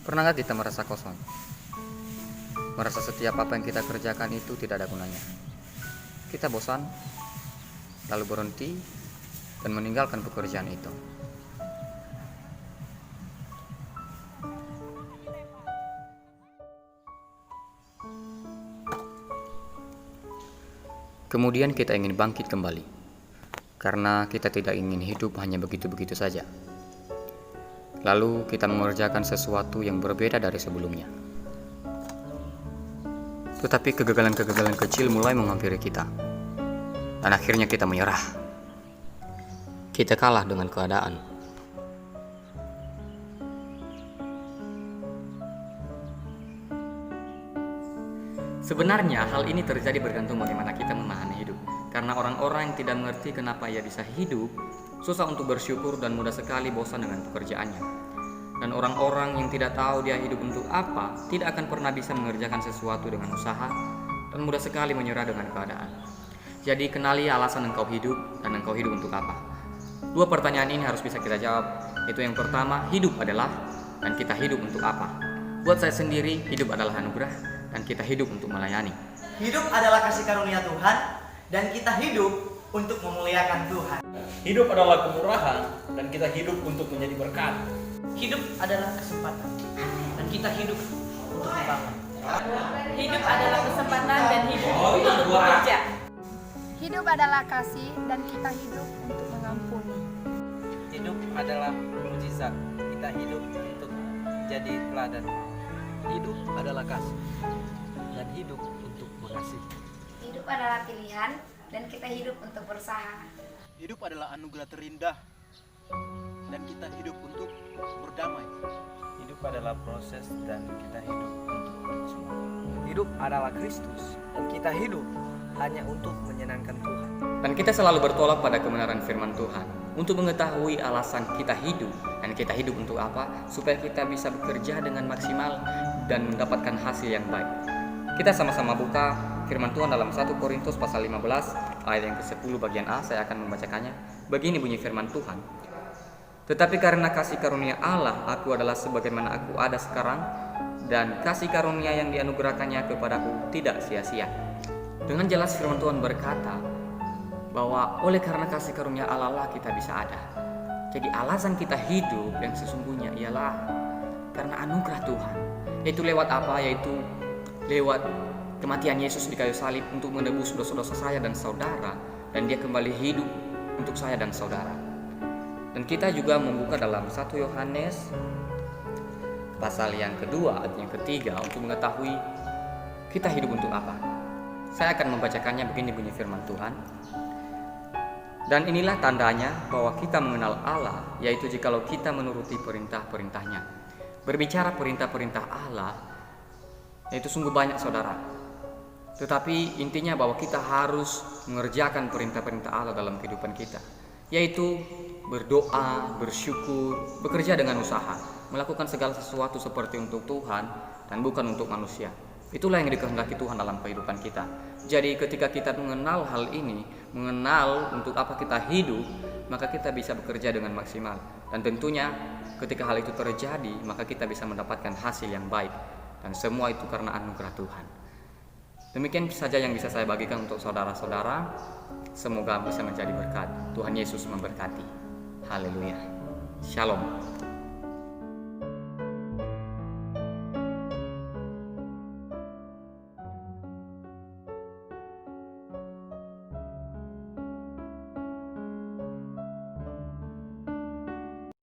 Pernahkah kita merasa kosong? Merasa setiap apa yang kita kerjakan itu tidak ada gunanya. Kita bosan, lalu berhenti dan meninggalkan pekerjaan itu. Kemudian kita ingin bangkit kembali, karena kita tidak ingin hidup hanya begitu-begitu saja. Lalu kita mengerjakan sesuatu yang berbeda dari sebelumnya. Tetapi kegagalan-kegagalan kecil mulai menghampiri kita, dan akhirnya kita menyerah. Kita kalah dengan keadaan. Sebenarnya hal ini terjadi bergantung bagaimana kita memahami hidup. Karena orang-orang yang tidak mengerti kenapa ia bisa hidup, susah untuk bersyukur dan mudah sekali bosan dengan pekerjaannya. Dan orang-orang yang tidak tahu dia hidup untuk apa, tidak akan pernah bisa mengerjakan sesuatu dengan usaha dan mudah sekali menyerah dengan keadaan. Jadi kenali alasan engkau hidup dan engkau hidup untuk apa. Dua pertanyaan ini harus bisa kita jawab. Itu yang pertama, hidup adalah dan kita hidup untuk apa. Buat saya sendiri, hidup adalah anugerah dan kita hidup untuk melayani. Hidup adalah kasih karunia Tuhan dan kita hidup untuk memuliakan Tuhan. Hidup adalah kemurahan dan kita hidup untuk menjadi berkat. Hidup adalah kesempatan dan kita hidup untuk membangun. Hidup adalah kesempatan dan hidup untuk bekerja. Hidup adalah kasih dan kita hidup untuk mengampuni. Hidup adalah mukjizat, kita hidup untuk jadi teladan. Hidup adalah kasih dan hidup untuk mengasihi. Hidup adalah pilihan dan kita hidup untuk berusaha. Hidup adalah anugerah terindah dan kita hidup untuk berdamai. Hidup adalah proses dan kita hidup untuk berjuang. Hidup adalah Kristus dan kita hidup hanya untuk menyenangkan Tuhan. Dan kita selalu bertolak pada kebenaran firman Tuhan untuk mengetahui alasan kita hidup dan kita hidup untuk apa, supaya kita bisa bekerja dengan maksimal dan mendapatkan hasil yang baik. Kita sama-sama buka firman Tuhan dalam 1 Korintus pasal 15 ayat yang ke-10 bagian A. Saya akan membacakannya. Begini bunyi firman Tuhan. Tetapi karena kasih karunia Allah, aku adalah sebagaimana aku ada sekarang, dan kasih karunia yang dianugerahkannya kepadaku tidak sia-sia. Dengan jelas firman Tuhan berkata bahwa oleh karena kasih karunia Allah lah kita bisa ada. Jadi alasan kita hidup yang sesungguhnya ialah karena anugerah Tuhan. Yaitu lewat apa? Yaitu lewat kematian Yesus di kayu salib untuk menebus dosa-dosa saya dan saudara, dan dia kembali hidup untuk saya dan saudara. Dan kita juga membuka dalam 1 Yohanes pasal yang kedua ayat yang ketiga untuk mengetahui kita hidup untuk apa. Saya akan membacakannya. Begini bunyi firman Tuhan. Dan inilah tandanya bahwa kita mengenal Allah, yaitu jikalau kita menuruti perintah-perintahnya. Berbicara perintah-perintah Allah, itu sungguh banyak saudara. Tetapi intinya bahwa kita harus mengerjakan perintah-perintah Allah dalam kehidupan kita, yaitu berdoa, bersyukur, bekerja dengan usaha, melakukan segala sesuatu seperti untuk Tuhan dan bukan untuk manusia. Itulah yang dikehendaki Tuhan dalam kehidupan kita. Jadi ketika kita mengenal hal ini, mengenal untuk apa kita hidup, maka kita bisa bekerja dengan maksimal. Dan tentunya ketika hal itu terjadi, maka kita bisa mendapatkan hasil yang baik. Dan semua itu karena anugerah Tuhan. Demikian saja yang bisa saya bagikan untuk saudara-saudara. Semoga bisa menjadi berkat. Tuhan Yesus memberkati. Haleluya. Shalom.